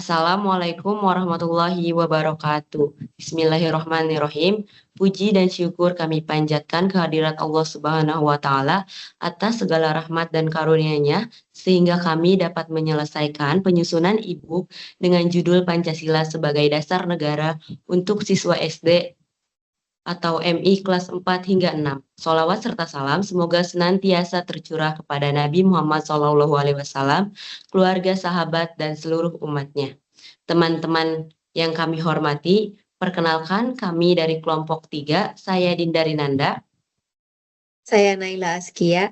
Assalamualaikum warahmatullahi wabarakatuh. Bismillahirrahmanirrahim. Puji dan syukur kami panjatkan kehadirat Allah Subhanahu wa Ta'ala atas segala rahmat dan karunia-Nya, sehingga kami dapat menyelesaikan penyusunan e-book dengan judul Pancasila sebagai Dasar Negara untuk siswa SD atau MI kelas 4 hingga 6. Sholawat serta salam semoga senantiasa tercurah kepada Nabi Muhammad SAW, keluarga, sahabat, dan seluruh umatnya. Teman-teman yang kami hormati, perkenalkan kami dari kelompok 3, saya Dinda Rinanda. Saya Naila Askia.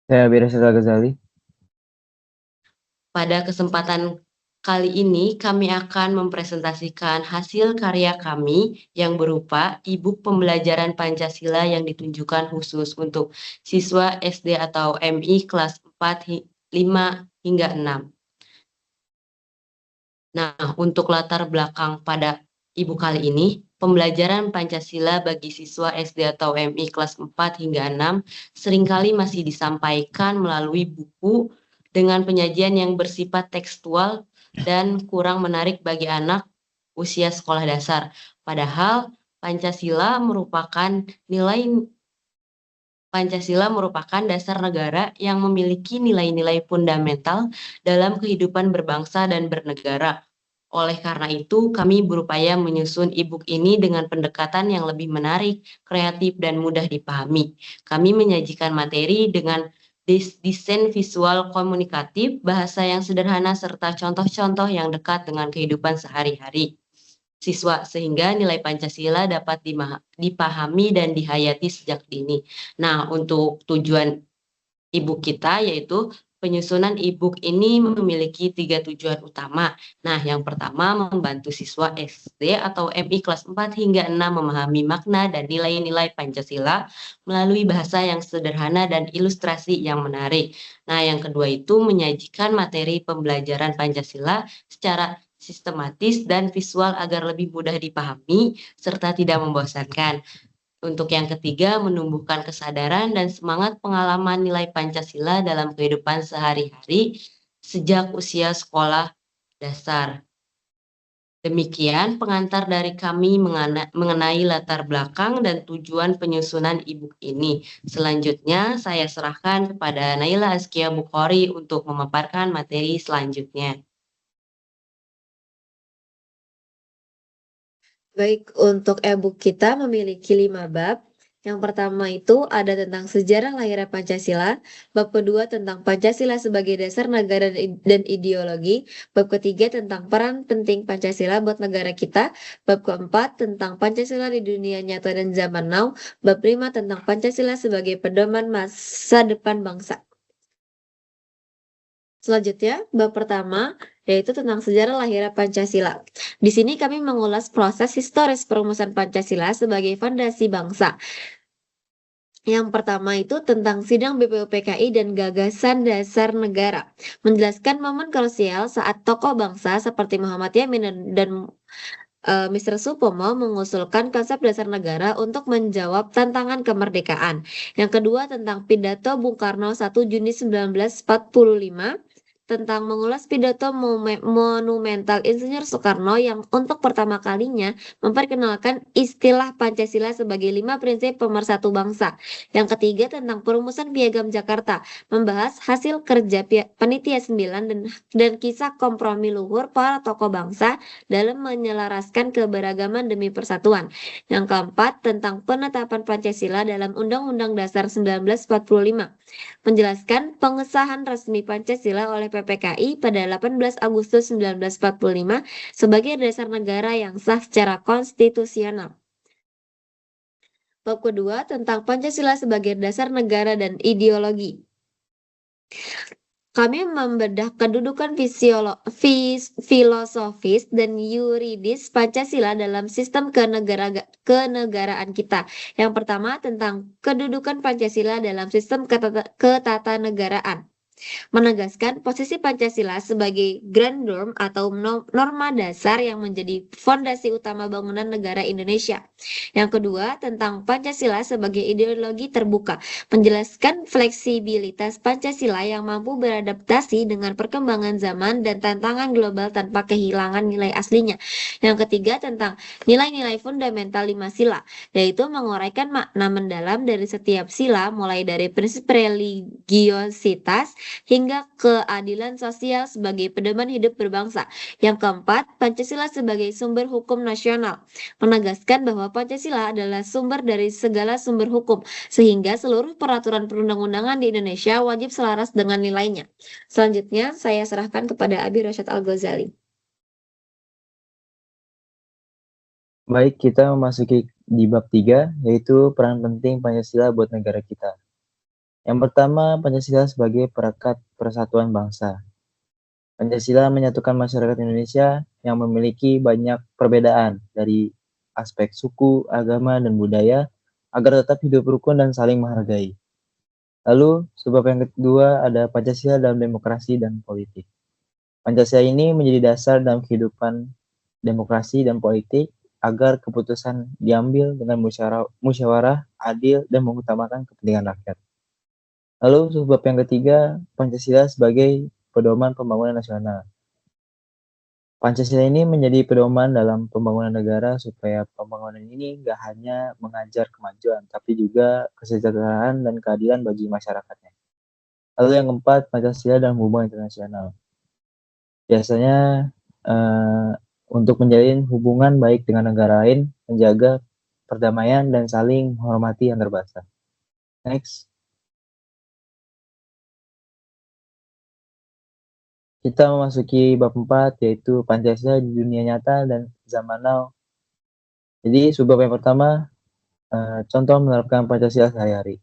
Saya Birasita Ghazali. Pada kesempatan kali ini kami akan mempresentasikan hasil karya kami yang berupa e-book pembelajaran Pancasila yang ditunjukkan khusus untuk siswa SD atau MI kelas 4, 5 hingga 6. Nah, untuk latar belakang pada e-book kali ini, pembelajaran Pancasila bagi siswa SD atau MI kelas 4 hingga 6 seringkali masih disampaikan melalui buku dengan penyajian yang bersifat tekstual dan kurang menarik bagi anak usia sekolah dasar. Padahal Pancasila merupakan dasar negara yang memiliki nilai-nilai fundamental dalam kehidupan berbangsa dan bernegara. Oleh karena itu, kami berupaya menyusun e-book ini dengan pendekatan yang lebih menarik, kreatif, dan mudah dipahami. Kami menyajikan materi dengan desain visual komunikatif, bahasa yang sederhana, serta contoh-contoh yang dekat dengan kehidupan sehari-hari siswa, sehingga nilai Pancasila dapat dipahami dan dihayati sejak dini. Nah, untuk tujuan e-book kita yaitu penyusunan e-book ini memiliki 3 tujuan utama. Nah, yang pertama membantu siswa SD atau MI kelas 4 hingga 6 memahami makna dan nilai-nilai Pancasila melalui bahasa yang sederhana dan ilustrasi yang menarik. Nah, yang kedua itu menyajikan materi pembelajaran Pancasila secara sistematis dan visual agar lebih mudah dipahami serta tidak membosankan. Untuk yang ketiga, menumbuhkan kesadaran dan semangat pengalaman nilai Pancasila dalam kehidupan sehari-hari sejak usia sekolah dasar. Demikian pengantar dari kami mengenai latar belakang dan tujuan penyusunan e-book ini. Selanjutnya, saya serahkan kepada Naila Askia Bukhari untuk memaparkan materi selanjutnya. Baik, untuk e-book kita memiliki 5 bab. Yang pertama itu ada tentang sejarah lahirnya Pancasila, bab kedua tentang Pancasila sebagai dasar negara dan ideologi, bab ketiga tentang peran penting Pancasila buat negara kita, bab keempat tentang Pancasila di dunia nyata dan zaman now, bab 5 tentang Pancasila sebagai pedoman masa depan bangsa. Selanjutnya, bab pertama yaitu tentang sejarah lahirnya Pancasila. Di sini kami mengulas proses historis perumusan Pancasila sebagai fondasi bangsa. Yang pertama itu tentang sidang BPUPKI dan gagasan dasar negara. Menjelaskan momen krusial saat tokoh bangsa seperti Muhammad Yamin dan Mr. Supomo mengusulkan konsep dasar negara untuk menjawab tantangan kemerdekaan. Yang kedua tentang pidato Bung Karno 1 Juni 1945 tentang mengulas pidato monumental Insinyur Soekarno yang untuk pertama kalinya memperkenalkan istilah Pancasila sebagai 5 prinsip pemersatu bangsa. Yang ketiga tentang perumusan Piagam Jakarta, membahas hasil kerja Panitia 9 dan kisah kompromi luhur para tokoh bangsa dalam menyelaraskan keberagaman demi persatuan. Yang keempat tentang penetapan Pancasila dalam Undang-Undang Dasar 1945, menjelaskan pengesahan resmi Pancasila oleh PPKI pada 18 Agustus 1945 sebagai dasar negara yang sah secara konstitusional. Bab kedua tentang Pancasila sebagai dasar negara dan ideologi. Kami membedah kedudukan filosofis dan yuridis Pancasila dalam sistem kenegaraan kita. Yang pertama tentang kedudukan Pancasila dalam sistem ketatanegaraan. menegaskan posisi Pancasila sebagai grand norm atau norma dasar yang menjadi fondasi utama bangunan negara Indonesia. Yang kedua, tentang Pancasila sebagai ideologi terbuka, menjelaskan fleksibilitas Pancasila yang mampu beradaptasi dengan perkembangan zaman dan tantangan global tanpa kehilangan nilai aslinya. Yang ketiga, tentang nilai-nilai fundamental 5 sila, yaitu menguraikan makna mendalam dari setiap sila mulai dari prinsip religiositas hingga keadilan sosial sebagai pedoman hidup berbangsa. Yang keempat, Pancasila sebagai sumber hukum nasional, menegaskan bahwa Pancasila adalah sumber dari segala sumber hukum, sehingga seluruh peraturan perundang-undangan di Indonesia wajib selaras dengan nilainya. Selanjutnya, saya serahkan kepada Abi Rosyad Al-Ghazali. Baik, kita memasuki di bab 3, yaitu peran penting Pancasila buat negara kita. Yang pertama, Pancasila sebagai perekat persatuan bangsa. Pancasila menyatukan masyarakat Indonesia yang memiliki banyak perbedaan dari aspek suku, agama, dan budaya agar tetap hidup rukun dan saling menghargai. Lalu, sebab yang kedua ada Pancasila dalam demokrasi dan politik. Pancasila ini menjadi dasar dalam kehidupan demokrasi dan politik agar keputusan diambil dengan musyawarah, adil, dan mengutamakan kepentingan rakyat. Lalu sebab yang ketiga, Pancasila sebagai pedoman pembangunan nasional. Pancasila ini menjadi pedoman dalam pembangunan negara supaya pembangunan ini nggak hanya mengajar kemajuan, tapi juga kesejahteraan dan keadilan bagi masyarakatnya. Lalu yang keempat, Pancasila dalam hubungan internasional. Biasanya untuk menjalin hubungan baik dengan negara lain, menjaga perdamaian, dan saling menghormati antar bangsa. Next. Kita memasuki bab 4, yaitu Pancasila di dunia nyata dan zaman now. Jadi, subbab yang pertama, contoh menerapkan Pancasila sehari-hari.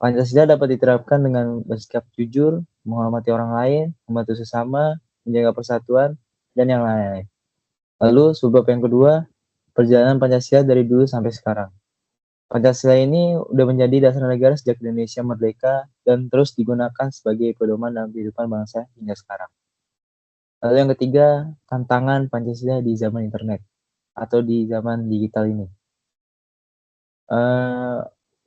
Pancasila dapat diterapkan dengan bersikap jujur, menghormati orang lain, membantu sesama, menjaga persatuan, dan yang lain-lain. Lalu, subbab yang kedua, perjalanan Pancasila dari dulu sampai sekarang. Pancasila ini udah menjadi dasar negara sejak Indonesia merdeka dan terus digunakan sebagai pedoman dalam kehidupan bangsa hingga sekarang. Lalu yang ketiga, tantangan Pancasila di zaman internet atau di zaman digital ini.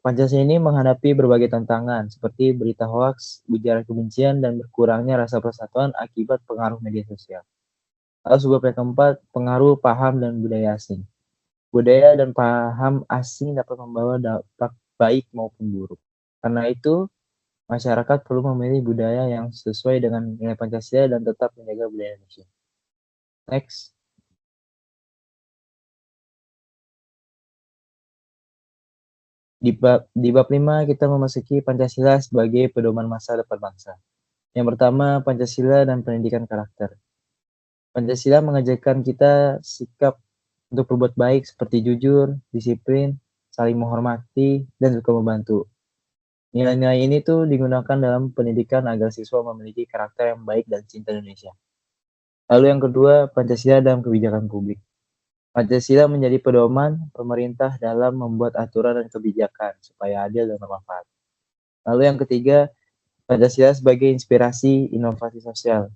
Pancasila ini menghadapi berbagai tantangan seperti berita hoaks, ujaran kebencian, dan berkurangnya rasa persatuan akibat pengaruh media sosial. Lalu sebab yang keempat, pengaruh paham dan budaya asing. Budaya dan paham asing dapat membawa dampak baik maupun buruk. Karena itu, masyarakat perlu memilih budaya yang sesuai dengan nilai Pancasila dan tetap menjaga budaya Indonesia. Next. Di bab 5 kita memasuki Pancasila sebagai pedoman masa depan bangsa. Yang pertama, Pancasila dan pendidikan karakter. Pancasila mengajarkan kita sikap untuk berbuat baik seperti jujur, disiplin, saling menghormati, dan juga membantu. Nilai-nilai ini tuh digunakan dalam pendidikan agar siswa memiliki karakter yang baik dan cinta Indonesia. Lalu yang kedua, Pancasila dalam kebijakan publik. Pancasila menjadi pedoman pemerintah dalam membuat aturan dan kebijakan supaya adil dan bermanfaat. Lalu yang ketiga, Pancasila sebagai inspirasi inovasi sosial.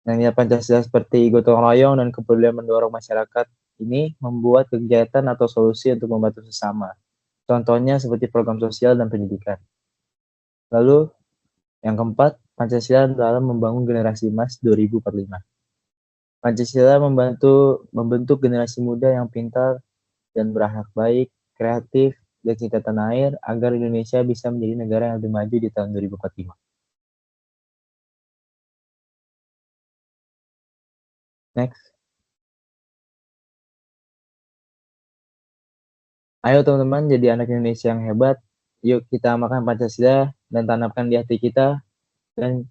Nilai Pancasila seperti gotong royong dan kepedulian mendorong masyarakat ini membuat kegiatan atau solusi untuk membantu sesama. Contohnya seperti program sosial dan pendidikan. Lalu yang keempat, Pancasila dalam membangun generasi emas 2045. Pancasila membentuk generasi muda yang pintar dan berakhlak baik, kreatif, dan cinta tanah air agar Indonesia bisa menjadi negara yang lebih maju di tahun 2045. Next. Ayo teman-teman jadi anak Indonesia yang hebat. Yuk kita amalkan Pancasila dan tanamkan di hati kita dan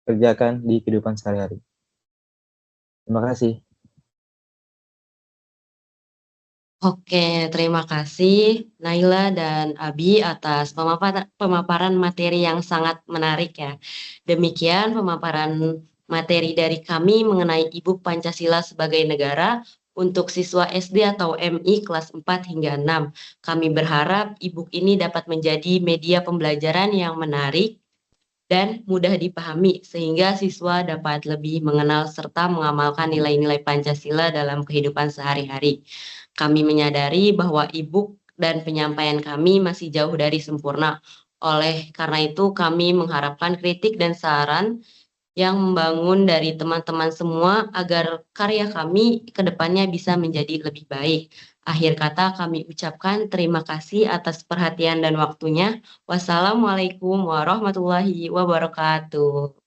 kerjakan di kehidupan sehari-hari. Terima kasih. Oke, terima kasih Naila dan Abi atas pemaparan materi yang sangat menarik ya. Demikian pemaparan materi dari kami mengenai Ibu Pancasila sebagai negara untuk siswa SD atau MI kelas 4 hingga 6. Kami berharap e-book ini dapat menjadi media pembelajaran yang menarik dan mudah dipahami sehingga siswa dapat lebih mengenal serta mengamalkan nilai-nilai Pancasila dalam kehidupan sehari-hari. Kami menyadari bahwa e-book dan penyampaian kami masih jauh dari sempurna. Oleh karena itu, kami mengharapkan kritik dan saran yang membangun dari teman-teman semua agar karya kami ke depannya bisa menjadi lebih baik. Akhir kata kami ucapkan terima kasih atas perhatian dan waktunya. Wassalamualaikum warahmatullahi wabarakatuh.